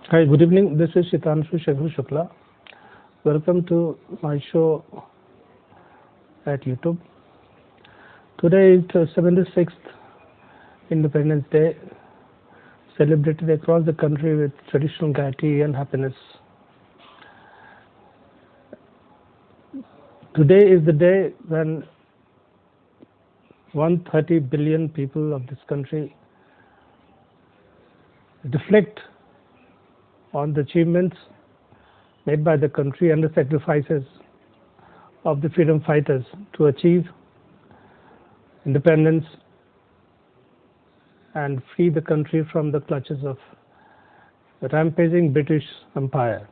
Hi, good evening. This is Shitanshu Shekhar Shukla. Welcome to my show at YouTube. Today is the 76th Independence Day, celebrated across the country with traditional gaiety and happiness. Today is the day when 130 billion people of this country reflect on the achievements made by the country and the sacrifices of the freedom fighters to achieve independence and free the country from the clutches of the rampaging British Empire.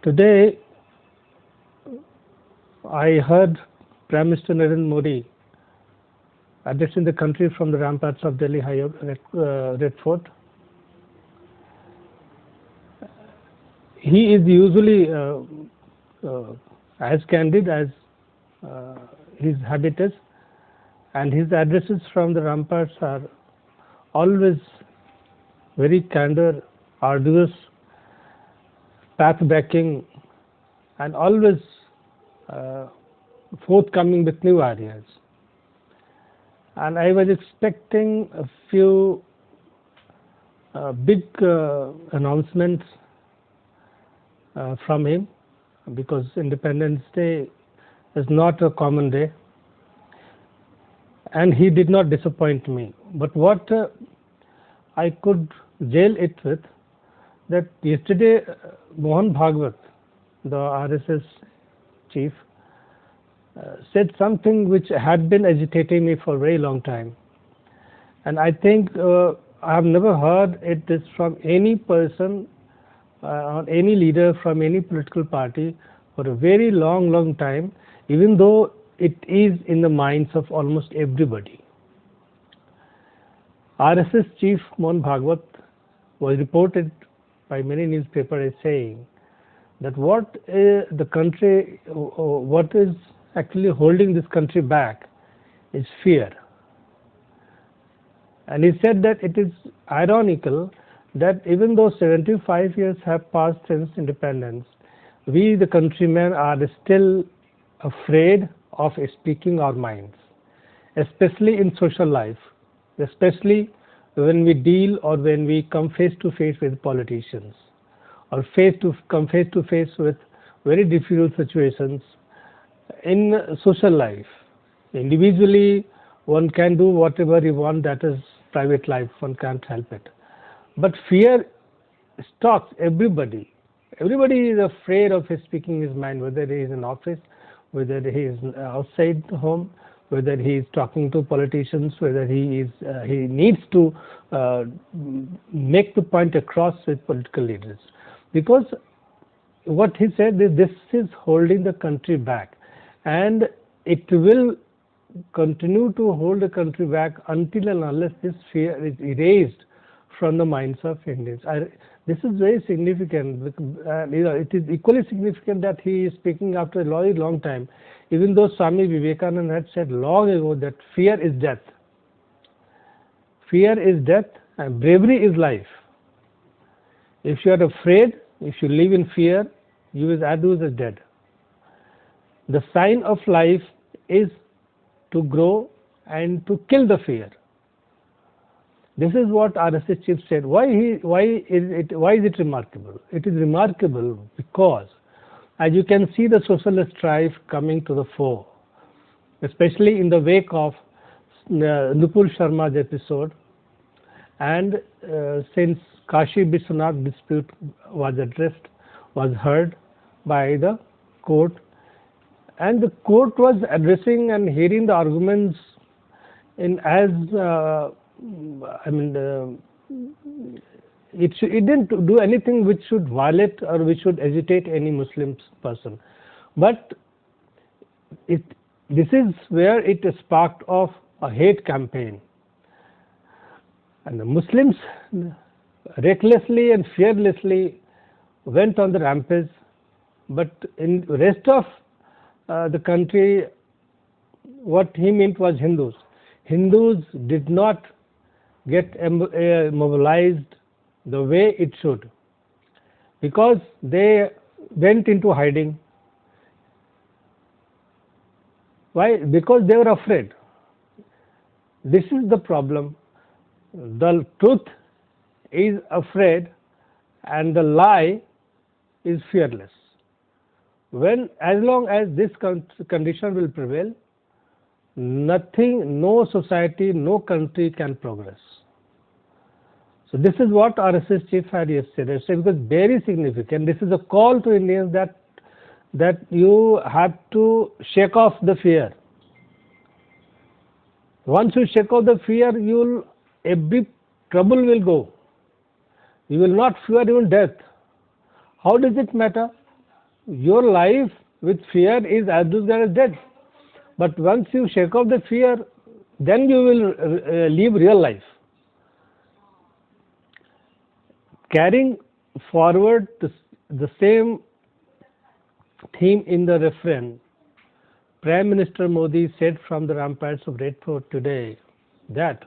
Today, I heard Prime Minister Narendra Modi addressing the country from the ramparts of Delhi Red Fort. He is usually as candid as his habit is, and his addresses from the ramparts are always very candid, arduous, path-breaking, and always forthcoming with new ideas. And I was expecting a few big announcements from him, because Independence Day is not a common day, and he did not disappoint me. But what I could jail it with, that yesterday Mohan Bhagwat, the RSS chief, said something which had been agitating me for a very long time, and I think I have never heard this from any person or any leader from any political party for a very long time, even though it is in the minds of almost everybody. RSS chief Mohan Bhagwat was reported by many newspapers as saying that what is actually holding this country back is fear. And he said that it is ironical that even though 75 years have passed since independence, we the countrymen are still afraid of speaking our minds, especially in social life, especially when we deal or when we come face to face with politicians, or come face to face with very difficult situations in social life. Individually, one can do whatever you want, that is private life, one can't help it. But fear stalks everybody. Everybody is afraid of speaking his mind, whether he is in office, whether he is outside the home, whether he is talking to politicians, whether he needs to make the point across with political leaders. Because what he said is this is holding the country back, and it will continue to hold the country back until and unless this fear is erased from the minds of Indians. This is very significant. It is equally significant that he is speaking after a very long time, even though Swami Vivekananda had said long ago that fear is death. Fear is death and bravery is life. If you are afraid, if you live in fear, you will as dead. The sign of life is to grow and to kill the fear. This is what RSS chief said. Why is it remarkable? It is remarkable because, as you can see, the social strife coming to the fore, especially in the wake of Nupur Sharma's episode, and since Kashi Vishwanath dispute was heard by the court, and the court was addressing and hearing the arguments in as it didn't do anything which should violate or which should agitate any Muslim person. But this is where it sparked off a hate campaign. And the Muslims recklessly and fearlessly went on the rampage, but in the rest of the country, what he meant was Hindus. Hindus did not get mobilized the way it should, because they went into hiding. Why? Because they were afraid. This is the problem. The truth is afraid and the lie is fearless. As long as this condition will prevail, nothing, no society, no country can progress. So this is what RSS chief had yesterday said, because very significant. This is a call to Indians that you have to shake off the fear. Once you shake off the fear, every trouble will go. You will not fear even death. How does it matter? Your life with fear is as good as death. But once you shake off the fear, then you will live real life. Carrying forward the same theme in the refrain, Prime Minister Modi said from the ramparts of Red Fort today that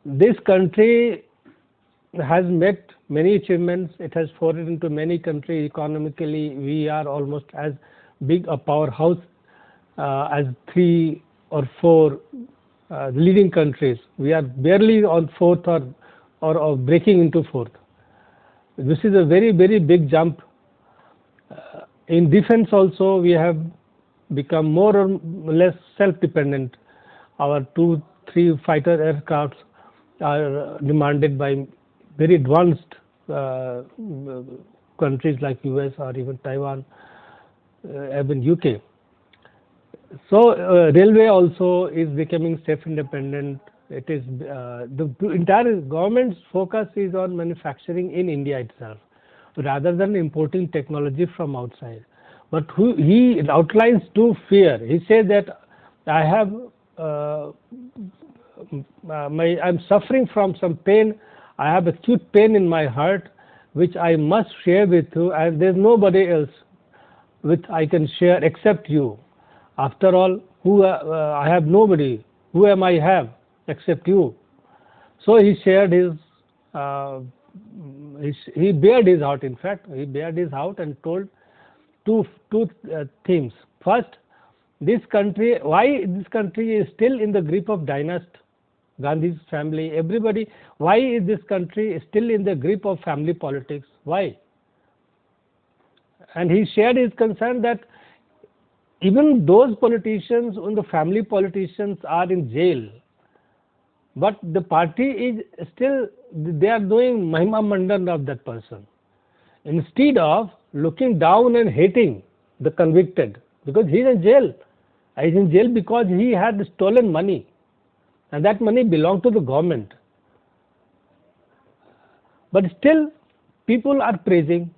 this country has met many achievements. It has forayed into many countries economically. We are almost as big a powerhouse as 3 or 4 leading countries. We are barely on 4th or breaking into 4th. This is a very, very big jump. In defense also, we have become more or less self-dependent. Our 2-3 fighter aircrafts are demanded by very advanced countries like US or even Taiwan, even UK. So railway also is becoming self-independent. It is the entire government's focus is on manufacturing in India itself, rather than importing technology from outside. But he outlines to fear. He says that I have I'm suffering from some pain. I have acute pain in my heart, which I must share with you, and there's nobody else with I can share except you. After all, I have nobody. Who am I have except you? So he shared he bared his heart. In fact, he bared his heart and told two themes. First, why this country is still in the grip of Dynasty, Gandhi's family, everybody. Why is this country still in the grip of family politics? Why? And he shared his concern that even those politicians, when the family politicians are in jail, but the party is still, they are doing Mahima Mandan of that person. Instead of looking down and hating the convicted, because he is in jail. He is in jail because he had stolen money, and that money belonged to the government. But still, people are praising.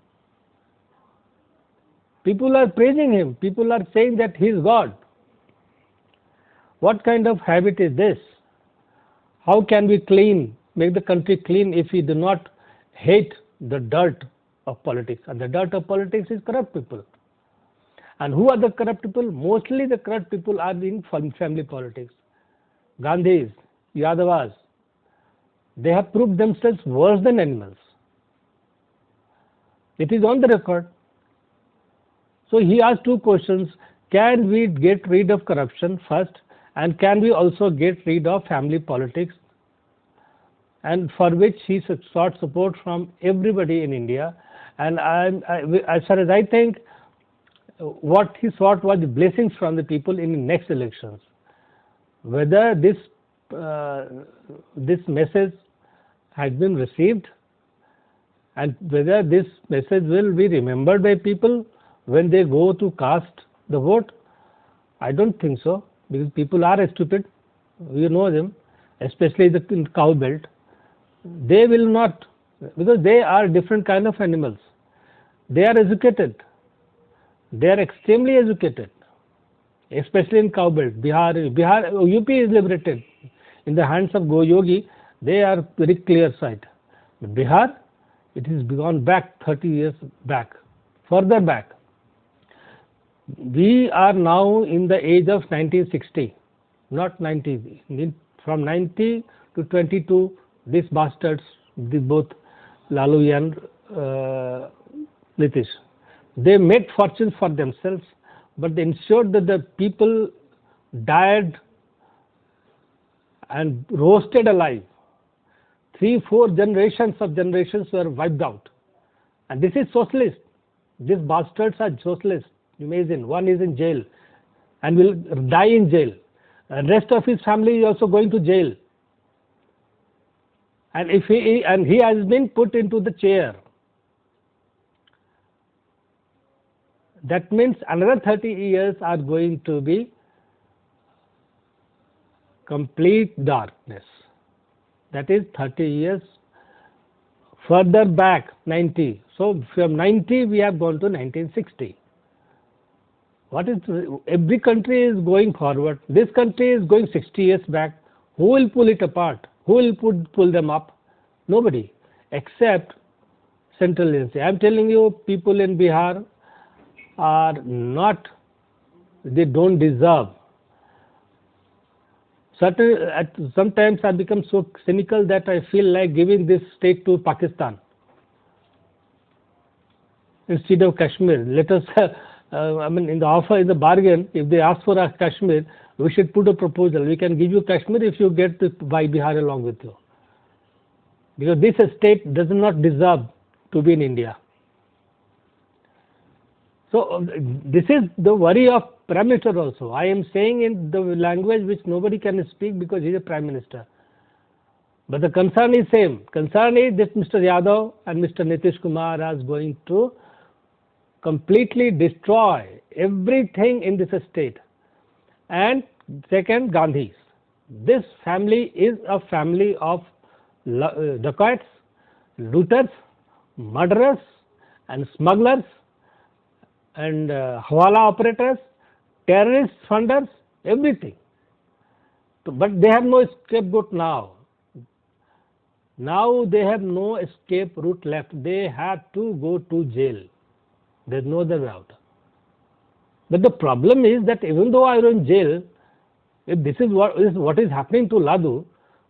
People are praising him. People are saying that he is God. What kind of habit is this? How can we make the country clean if we do not hate the dirt of politics? And the dirt of politics is corrupt people. And who are the corrupt people? Mostly the corrupt people are in family politics. Gandhis, Yadavas, they have proved themselves worse than animals. It is on the record. So he asked 2 questions. Can we get rid of corruption first? And can we also get rid of family politics? And for which he sought support from everybody in India. And as far as I think, what he sought was blessings from the people in the next elections. Whether this message has been received and whether this message will be remembered by people when they go to cast the vote, I don't think so, because people are stupid. We know them, especially in cow belt. They will not, because they are different kind of animals. They are educated. They are extremely educated, especially in cow belt. UP is liberated in the hands of Go Yogi. They are very clear sight. But Bihar, it is gone back 30 years back, further back. We are now in the age of 1960, not 90. From 90 to 22, these bastards, both Lalu and Nitish, they made fortunes for themselves, but they ensured that the people died and roasted alive. 3-4 generations were wiped out. And this is socialist. These bastards are socialists. Imagine, one is in jail and will die in jail. The rest of his family is also going to jail. And he has been put into the chair. That means another 30 years are going to be complete darkness. That is 30 years further back, 90. So from 90 we have gone to 1960. Every country is going forward. This country is going 60 years back. Who will pull it apart? Who will pull them up? Nobody, except Central Agency. I am telling you, people in Bihar are not, they don't deserve. Sometimes I become so cynical that I feel like giving this state to Pakistan instead of Kashmir. Let us, in the offer, in the bargain, if they ask for a Kashmir, we should put a proposal. We can give you Kashmir if you get to buy Bihar along with you. Because this state does not deserve to be in India. So this is the worry of Prime Minister also. I am saying in the language which nobody can speak because he is a Prime Minister. But the concern is same. Concern is that Mr. Yadav and Mr. Nitish Kumar are going to completely destroy everything in this state. And second, Gandhis. This family is a family of dacoits, looters, murderers and smugglers and hawala operators, terrorist funders, everything. But they have no scapegoat now. Now they have no escape route left. They have to go to jail. There is no other way out. But the problem is that even though I am in jail, if this is what is happening to Ladu,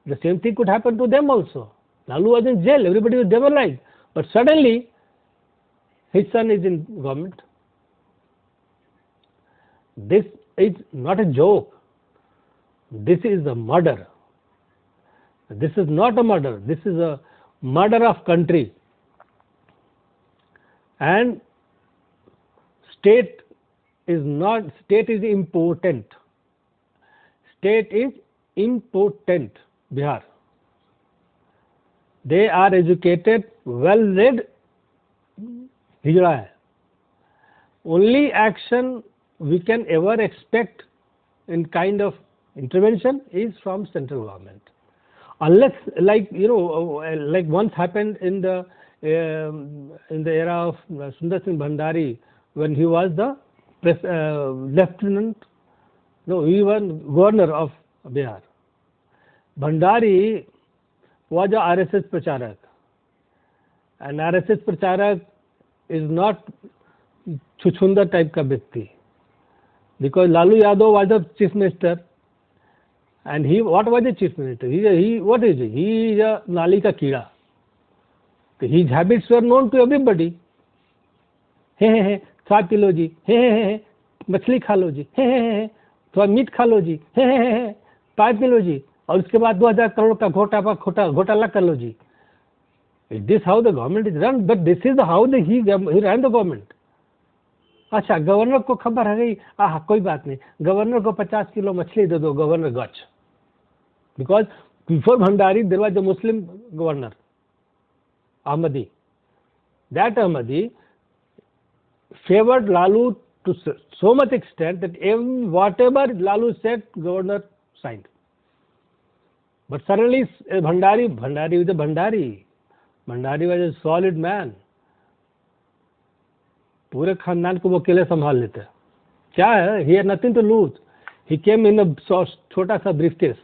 the same thing could happen to them also. Lalu was in jail, everybody was demoralized. But suddenly, his son is in government. This is not a joke. This is a murder. This is not a murder. This is a murder of country. And state is important. State is important. Bihar. They are educated, well-read, hijra hai. Only action we can ever expect in kind of intervention is from central government. Unless, like once happened in the era of Sundar Singh Bhandari, when he was the he was governor of Bihar. Bhandari was a RSS pracharak, and RSS pracharak is not chuchunda type ka vyakti, because Lalu Yadav was the chief minister, and what was the chief minister? What is he? He is a nali ka keeda. His habits were known to everybody. Hey, चाय P low जी, हे मछली खा लो जी, हे थोड़ा meet खा लो जी, हे चाय P low जी, और उसके बाद 2000 करोड़ का घोटाला कर लो जी. Is this how the government is run? But this is how he ran the government. अच्छा, गवर्नर को खबर है गई, कोई बात नहीं, गवर्नर को 50 किलो मछली दे दो, गवर्नर गच. Because before Bhandari there was a Muslim governor, Ahmadi. That Ahmadi favored Lalu to so much extent that whatever Lalu said, governor signed. But suddenly Bhandari was a Bhandari. Bhandari was a solid man. पूरे खानदान को वो अकेले संभाल लेते हैं. क्या है? He had nothing to lose. He came in a छोटा सा briefcase.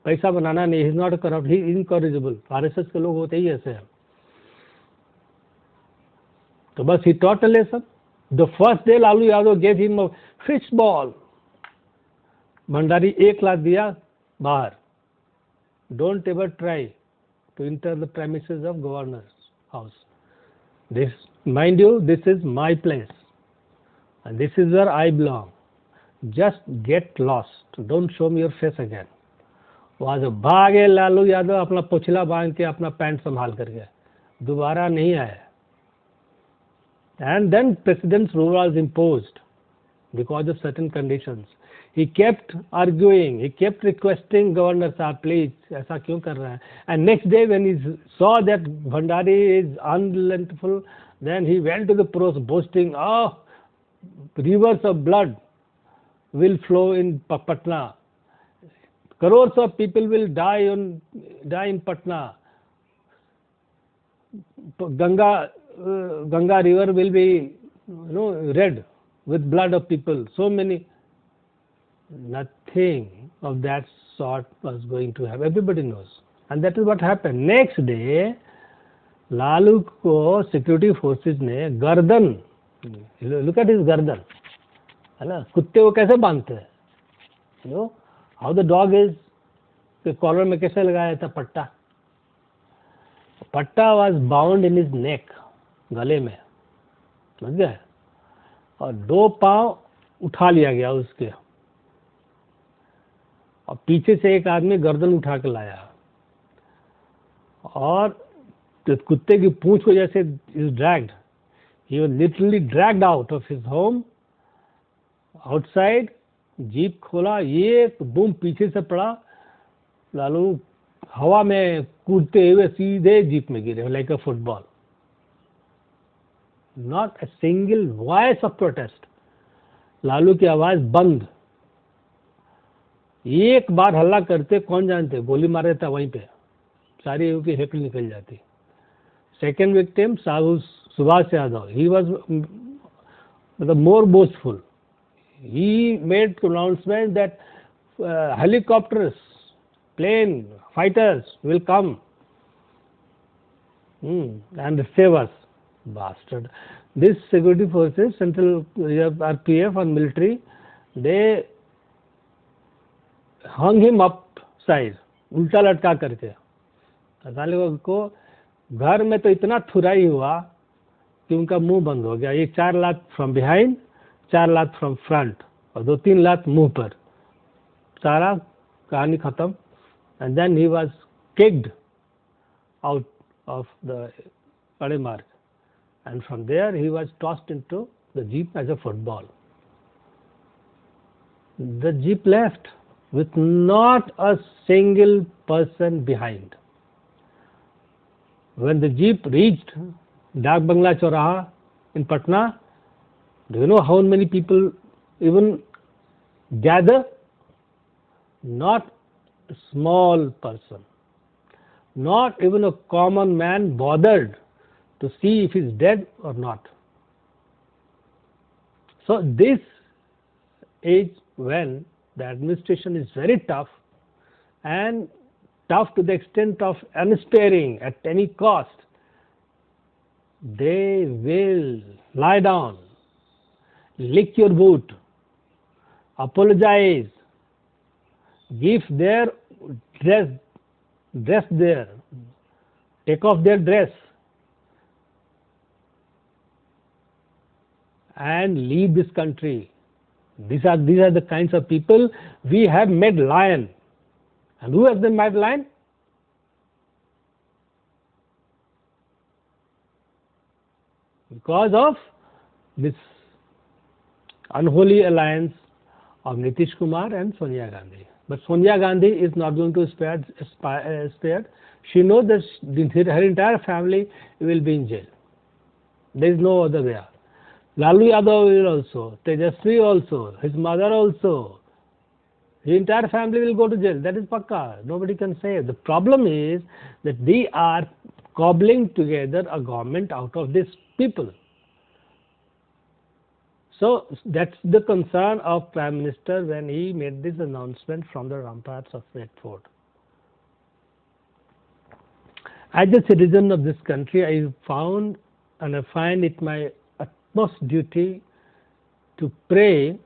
पैसा बनाना नहीं. He is not a corrupt. He is incorrigible. RSS के लोग होते ही ऐसे हैं. तो बस he taught a lesson. The first day Lalu Yadav gave him a fish ball. Bhandari 1 lakh दिया बाहर. don't ever try to enter the premises of governor's house. This, mind you, this is my place and this is where I belong. Just get lost. Don't show me your face again. वहां से भागे लालू यादव अपना पोछला बांध के अपना pant संभाल करके, दोबारा नहीं आया. And then president's rule was imposed because of certain conditions. He kept arguing, he kept requesting governor sahab, please, ऐसा क्यों कर रहा है? And next day when he saw that Bhandari is unrelenting, then he went to the press boasting, oh, rivers of blood will flow in Patna. Crores of people will die in Patna. Ganga river will be, red with blood of people. So many. Nothing of that sort was going to happen. Everybody knows. And that is what happened. Next day, Lalu को security forces ने गर्दन, look at his गर्दन, है ना, कुत्ते को कैसे बांधते हैं, how the dog is, collar में कैसे लगाया था पट्टा, पट्टा was bound in his neck, गले में, समझ गए, और 2 पांव उठा लिया गया उसके, और पीछे से एक आदमी गर्दन उठा के लाया, और कुत्ते की पूंछ को जैसे is dragged, he was literally dragged out of his home, outside, jeep खोला, ये बूम पीछे से पड़ा, लालू हवा में कूदते हुए सीधे जीप में गिरे, like a football. Not a single voice of protest. Lalu की आवाज बंद. एक बार हल्ला करते कौन जानते, गोली मार देता वहीं पे, सारी की हेकल निकल जाती. Second victim Subhash Yadav, he was the more boastful. He made pronouncement that helicopters, plane, fighters will come and save us. Bastard. This security forces, central RPF and military, they hung him upside, उल्टा लटका करके. साले को घर में तो इतना थुराई हुआ कि उनका मुंह बंद हो गया. ये 4 लात फ्रॉम बिहाइंड, 4 लात फ्रॉम फ्रंट और 2-3 लात मुंह पर. सारा कहानी खत्म. And then he was kicked out of the Ade Marg, and from there he was tossed into the jeep as a football. The jeep left with not a single person behind. When the jeep reached Dak Bangla Choraha in Patna, do you know how many people even gather? Not a small person, not even a common man bothered to see if he's dead or not. So this is when the administration is very tough, and tough to the extent of unsparing at any cost. They will lie down, lick your boot, apologize, give their dress there, take off their dress, and leave this country. These are the kinds of people we have made lion. And who has been made lion? Because of this unholy alliance of Nitish Kumar and Sonia Gandhi. But Sonia Gandhi is not going to spare. She knows that her entire family will be in jail. There is no other way. Lalu Yadav will also, Tejasvi also, his mother also. The entire family will go to jail. That is pakka. Nobody can say. The problem is that they are cobbling together a government out of these people. So that's the concern of Prime Minister when he made this announcement from the ramparts of Red Fort. As a citizen of this country, I found and I find it my utmost duty to pray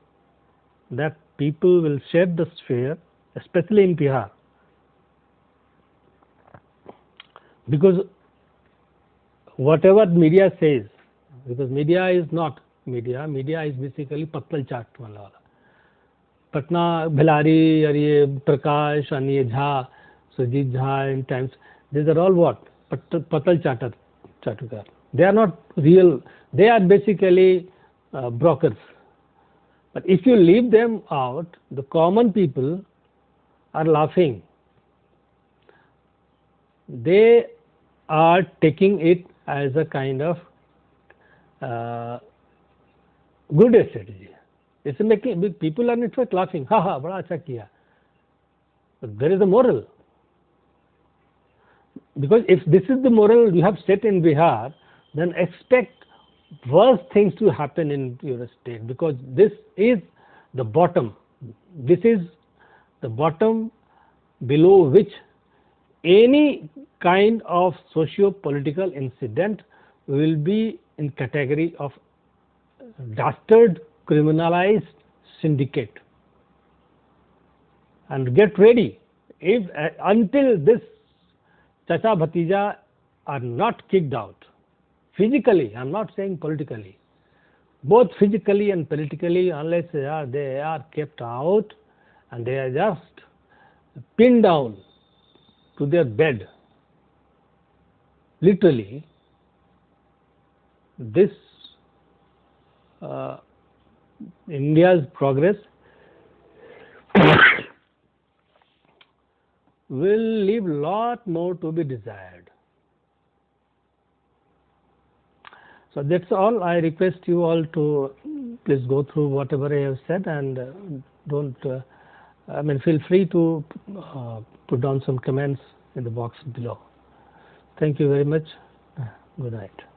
that people will shed the fear, especially in Bihar. because whatever media says, because media is not media is basically pattal chaat wala. Patna Bhelari or ye Prakash and ye Jha, Sujit Jha in times, these are all what? Pattal chatukar. They are not real, they are basically brokers. But if you leave them out, the common people are laughing. They are taking it as a kind of good strategy. It's making people are in fact laughing. Ha ha, bada acha kiya. But there is a moral. Because if this is the moral you have set in Bihar, then expect worse things to happen in your state, because this is the bottom. This is the bottom below which any kind of socio-political incident will be in category of dastard criminalized syndicate. And get ready, if until this Chacha Bhatija are not kicked out physically, I am not saying politically, both physically and politically, unless they are kept out and they are just pinned down to their bed, literally, this India's progress will leave lot more to be desired. So that's all. I request you all to please go through whatever I have said, and don't, feel free to put down some comments in the box below. Thank you very much. Good night.